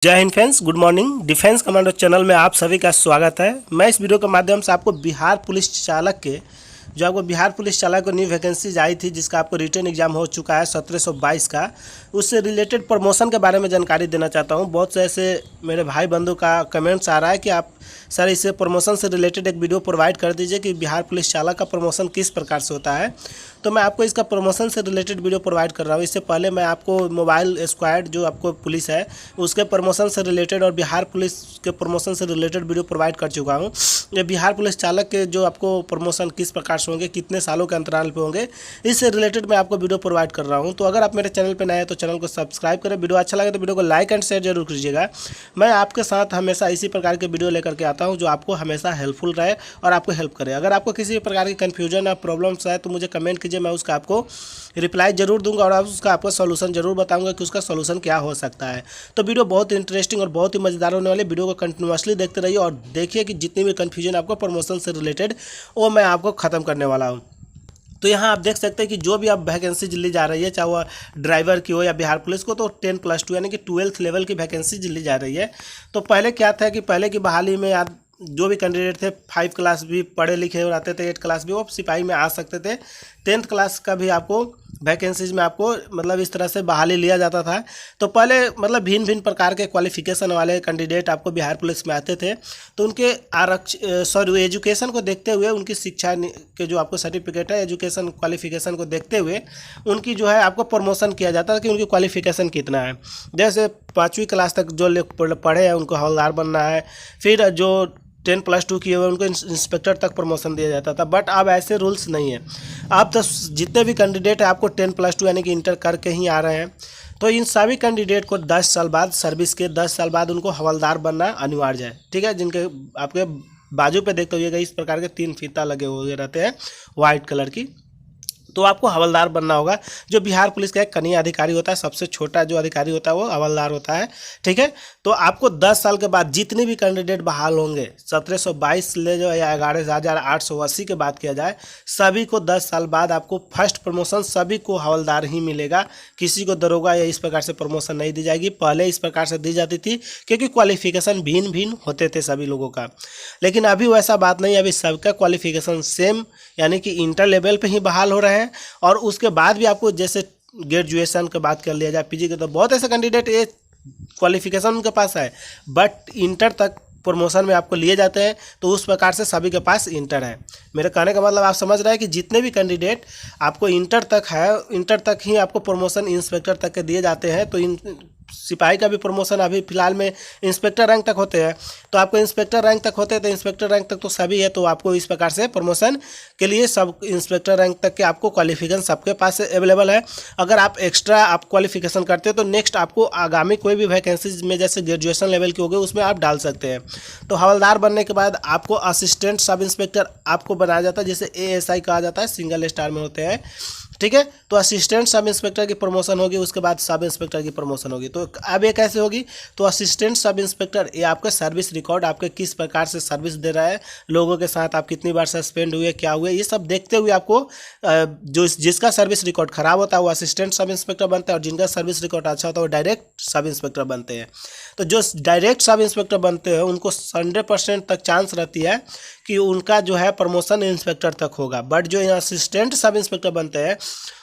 जय Hind friends, good morning. Defence commando channel में आप सभी का स्वागत है। मैं इस वीडियो के माध्यम से आपको बिहार पुलिस चालक के आपको बिहार पुलिस चालक को न्यू वैकेंसीज आई थी, जिसका आपको रिटर्न एग्जाम हो चुका है 1722 का, उससे रिलेटेड प्रमोशन के बारे में जानकारी देना चाहता हूं। बहुत से ऐसे मेरे भाई बंधु का कमेंट्स आ रहा है कि आप सर इसे प्रमोशन से रिलेटेड एक वीडियो प्रोवाइड कर दीजिए कि बिहार पुलिस चालक का प्रमोशन किस प्रकार से होता है। तो मैं आपको इसका प्रमोशन से रिलेटेड वीडियो प्रोवाइड कर रहा हूँ। इससे पहले मैं आपको मोबाइल स्क्वाड जो आपको पुलिस है उसके प्रमोशन से रिलेटेड और बिहार पुलिस के प्रमोशन से रिलेटेड वीडियो प्रोवाइड कर चुका हूँ। ये बिहार पुलिस चालक के जो आपको प्रमोशन किस प्रकार से होंगे, कितने सालों के अंतराल पे होंगे, इससे रिलेटेड मैं आपको वीडियो प्रोवाइड कर रहा हूँ। तो अगर आप मेरे चैनल पर नए हैं तो चैनल को सब्सक्राइब करें। वीडियो अच्छा लगे तो वीडियो को लाइक एंड शेयर जरूर कीजिएगा। मैं आपके साथ हमेशा इसी प्रकार के वीडियो लेकर के आता हूँ जो आपको हमेशा हेल्पफुल रहे और आपको हेल्प करे। अगर आपको किसी भी प्रकार की कन्फ्यूजन या प्रॉब्लम्स है तो मुझे कमेंट कीजिए, मैं उसका आपको रिप्लाई जरूर दूंगा और उसका आपको सॉल्यूशन जरूर बताऊंगा कि उसका सॉल्यूशन क्या हो सकता है। तो वीडियो बहुत इंटरेस्टिंग और बहुत ही मजेदार होने वाले, वीडियो को कंटिन्यूअसली देखते रहिए और देखिए कि जितनी भी कन्फ्यूजन आपको प्रमोशन से रिलेटेड वो मैं आपको खत्म करने वाला हूँ। तो यहाँ आप देख सकते हैं कि जो भी आप वैकेंसी ली जा रही है, चाहे वह ड्राइवर की हो या बिहार पुलिस को, तो 10+2 यानी कि 12th लेवल की वैकेंसी ली जा रही है। तो पहले क्या था कि पहले की बहाली में आप जो भी कैंडिडेट थे 5 क्लास भी पढ़े लिखे और आते थे, 8 क्लास भी वो सिपाही में आ सकते थे। 10th क्लास का भी आपको वैकेंसीज में आपको मतलब इस तरह से बहाली लिया जाता था। तो पहले मतलब भिन्न भिन्न प्रकार के क्वालिफिकेशन वाले कैंडिडेट आपको बिहार पुलिस में आते थे। तो उनके एजुकेशन को देखते हुए, उनकी शिक्षा के जो आपको सर्टिफिकेट है, एजुकेशन क्वालिफिकेशन को देखते हुए उनकी जो है आपको प्रमोशन किया जाता है कि उनकी क्वालिफिकेशन कितना है। जैसे 5वीं क्लास तक जो लोग पढ़े हैं उनको हवलदार बनना है, फिर जो 10+2 किए हुए उनको इंस्पेक्टर तक प्रमोशन दिया जाता था। बट अब ऐसे रूल्स नहीं है। अब तो जितने भी कैंडिडेट हैं आपको 10+2 यानी कि इंटर करके ही आ रहे हैं। तो इन सभी कैंडिडेट को 10 साल बाद, सर्विस के 10 साल बाद उनको हवलदार बनना अनिवार्य है। ठीक है, जिनके आपके बाजू पे देखते होइएगा इस प्रकार के 3 फीता लगे हुए रहते हैं वाइट कलर की, तो आपको हवलदार बनना होगा। जो बिहार पुलिस का एक कनीय अधिकारी होता है, सबसे छोटा जो अधिकारी होता है वो हवलदार होता है। ठीक है, तो आपको 10 साल के बाद जितने भी कैंडिडेट बहाल होंगे, 1722 ले जाओ या 11,880 की बात किया जाए, सभी को 10 साल बाद आपको फर्स्ट प्रमोशन सभी को हवलदार ही मिलेगा। किसी को दरोगा या इस प्रकार से प्रमोशन नहीं दी जाएगी। पहले इस प्रकार से दी जाती थी क्योंकि क्वालिफिकेशन भिन्न भिन्न होते थे सभी लोगों का, लेकिन अभी वैसा बात नहीं है। अभी सबका क्वालिफिकेशन सेम यानी कि इंटर लेवल पे ही बहाल हो रहे हैं। और उसके बाद भी आपको जैसे ग्रेजुएशन की बात कर लिया जाए, पीजी के, तो बहुत ऐसे कैंडिडेट ये क्वालिफिकेशन उनके पास है बट इंटर तक प्रमोशन में आपको लिए जाते हैं। तो उस प्रकार से सभी के पास इंटर है। मेरे कहने का मतलब आप समझ रहे हैं कि जितने भी कैंडिडेट आपको इंटर तक है, इंटर तक ही आपको प्रमोशन इंस्पेक्टर तक के दिए जाते हैं। तो इन सिपाही का भी प्रमोशन अभी फिलहाल में इंस्पेक्टर रैंक तक होते हैं। तो आपको इंस्पेक्टर रैंक तक होते हैं, तो इंस्पेक्टर रैंक तक तो सभी है। तो आपको इस प्रकार से प्रमोशन के लिए सब इंस्पेक्टर रैंक तक के आपको क्वालिफिकेशन सबके पास अवेलेबल है। अगर आप एक्स्ट्रा आप क्वालिफिकेशन करते हैं तो नेक्स्ट आपको आगामी कोई भी वैकेंसीज में जैसे ग्रेजुएशन लेवल की हो गई उसमें आप डाल सकते हैं। तो हवलदार बनने के बाद आपको असिस्टेंट सब इंस्पेक्टर आपको बनाया जाता है, जैसे ASI कहा जाता है, सिंगल स्टार में होते हैं। ठीक है, तो असिस्टेंट सब इंस्पेक्टर की प्रमोशन होगी, उसके बाद सब इंस्पेक्टर की प्रमोशन होगी। तो अब ये कैसे होगी, तो असिस्टेंट सब इंस्पेक्टर ये आपका सर्विस रिकॉर्ड, आपके किस प्रकार से सर्विस दे रहा है, लोगों के साथ आप कितनी बार सस्पेंड हुए, क्या हुए, ये सब देखते हुए आपको जो जिसका सर्विस रिकॉर्ड खराब होता है वो असिस्टेंट सब इंस्पेक्टर बनता है, और जिनका सर्विस रिकॉर्ड अच्छा होता है वो डायरेक्ट सब इंस्पेक्टर बनते हैं। तो जो डायरेक्ट सब इंस्पेक्टर बनते हैं उनको 100% तक चांस रहती है कि उनका जो है प्रमोशन इंस्पेक्टर तक होगा। बट जो असिस्टेंट सब इंस्पेक्टर बनते हैं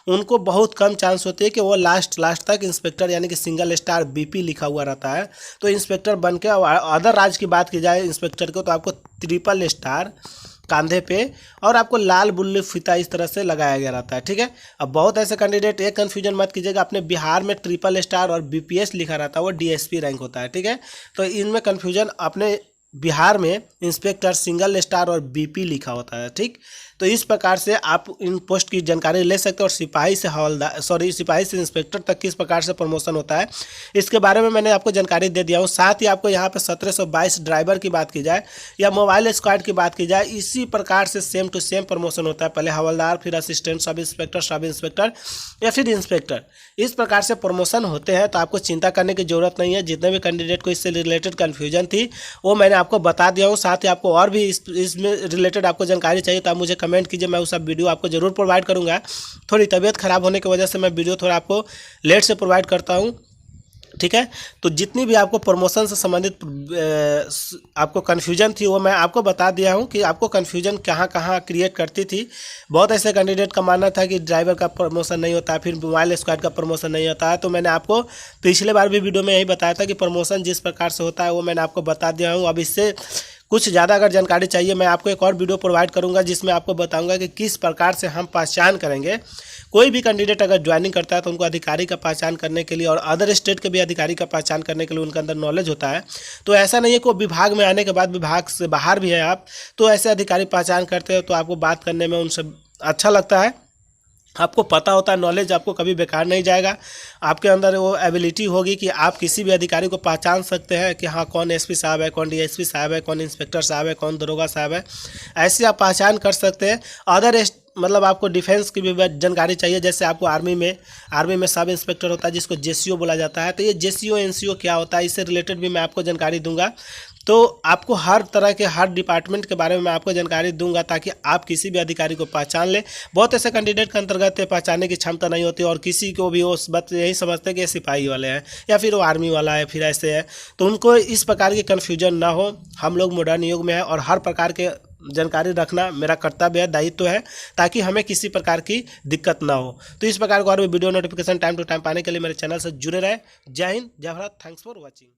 उनको बहुत कम चांस होती है कि वो लास्ट तक इंस्पेक्टर यानी कि सिंगल स्टार BP लिखा हुआ रहता है। तो इंस्पेक्टर बन के अदर राज्य की बात की जाए इंस्पेक्टर को, तो आपको 3 स्टार कांधे पे और आपको लाल बुल्ली फीता इस तरह से लगाया गया रहता है। ठीक है, अब बहुत ऐसे कैंडिडेट, एक कन्फ्यूजन मत कीजिएगा, अपने बिहार में 3 स्टार और BPS लिखा रहता है, वो DSP रैंक होता है। ठीक है, तो इनमें कन्फ्यूजन, अपने बिहार में इंस्पेक्टर सिंगल स्टार और BP लिखा होता है। ठीक, तो इस प्रकार से आप इन पोस्ट की जानकारी ले सकते हो। और सिपाही से हवलदार, सिपाही से इंस्पेक्टर तक किस प्रकार से प्रमोशन होता है इसके बारे में मैंने आपको जानकारी दे दिया हूँ। साथ ही आपको यहाँ पे 1722 ड्राइवर की बात की जाए या मोबाइल स्क्वाड की बात की जाए, इसी प्रकार से सेम टू सेम प्रमोशन होता है। पहले हवलदार, फिर असिस्टेंट सब इंस्पेक्टर या फिर इंस्पेक्टर, इस प्रकार से प्रमोशन होते हैं। तो आपको चिंता करने की जरूरत नहीं है। जितने भी कैंडिडेट को इससे रिलेटेड कन्फ्यूजन थी वो मैंने आपको बता दिया हूँ। साथ ही आपको और भी इसमें रिलेटेड आपको जानकारी चाहिए तो आप मुझे कमेंट कीजिए, मैं उस सब वीडियो आपको जरूर प्रोवाइड करूंगा। थोड़ी तबीयत खराब होने की वजह से मैं वीडियो थोड़ा आपको लेट से प्रोवाइड करता हूं। ठीक है। तो जितनी भी आपको प्रमोशन से संबंधित आपको कन्फ्यूजन थी वो मैं आपको बता दिया हूँ कि आपको कन्फ्यूजन कहाँ कहाँ क्रिएट करती थी। बहुत ऐसे कैंडिडेट का मानना था कि ड्राइवर का प्रमोशन नहीं होता, फिर मोबाइल स्क्वाड का प्रमोशन नहीं होता है। तो मैंने आपको पिछले बार भी वीडियो में यही बताया था कि प्रमोशन जिस प्रकार से होता है वो मैंने आपको बता दिया हूँ। अब इससे कुछ ज़्यादा अगर जानकारी चाहिए मैं आपको एक और वीडियो प्रोवाइड करूंगा जिसमें आपको बताऊंगा कि किस प्रकार से हम पहचान करेंगे। कोई भी कैंडिडेट अगर ज्वाइनिंग करता है तो उनको अधिकारी का पहचान करने के लिए और अदर स्टेट के भी अधिकारी का पहचान करने के लिए उनके अंदर नॉलेज होता है। तो ऐसा नहीं है कि विभाग में आने के बाद विभाग से बाहर भी है आप तो ऐसे अधिकारी पहचान करते हो तो आपको बात करने में उनसे अच्छा लगता है। आपको पता होता है, नॉलेज आपको कभी बेकार नहीं जाएगा। आपके अंदर वो एबिलिटी होगी कि आप किसी भी अधिकारी को पहचान सकते हैं कि हाँ कौन एसपी साहब है, कौन डीएसपी साहब है, कौन इंस्पेक्टर साहब है, कौन दरोगा साहब है। ऐसे आप पहचान कर सकते हैं। अदर मतलब आपको डिफेंस की भी जानकारी चाहिए, जैसे आपको आर्मी में सब इंस्पेक्टर होता है जिसको जेसीओ बोला जाता है। तो ये जेसीओ एनसीओ क्या होता है, इससे रिलेटेड भी मैं आपको जानकारी दूंगा। तो आपको हर तरह के हर डिपार्टमेंट के बारे में मैं आपको जानकारी दूंगा ताकि आप किसी भी अधिकारी को पहचान लें। बहुत ऐसे कैंडिडेट के अंतर्गत पहचानने की क्षमता नहीं होती और किसी को भी वो बस यही समझते हैं कि ये सिपाही वाले हैं या फिर वो आर्मी वाला है, फिर ऐसे है। तो उनको इस प्रकार की कन्फ्यूजन ना हो। हम लोग मॉडर्न युग में हैं और हर प्रकार के जानकारी रखना मेरा कर्तव्य है, दायित्व है, ताकि हमें किसी प्रकार की दिक्कत ना हो। तो इस प्रकार को और भी video notification time to time पाने के लिए मेरे चैनल से जुड़े रहे। जय हिंद, जय भारत, थैंक्स फॉर वॉचिंग।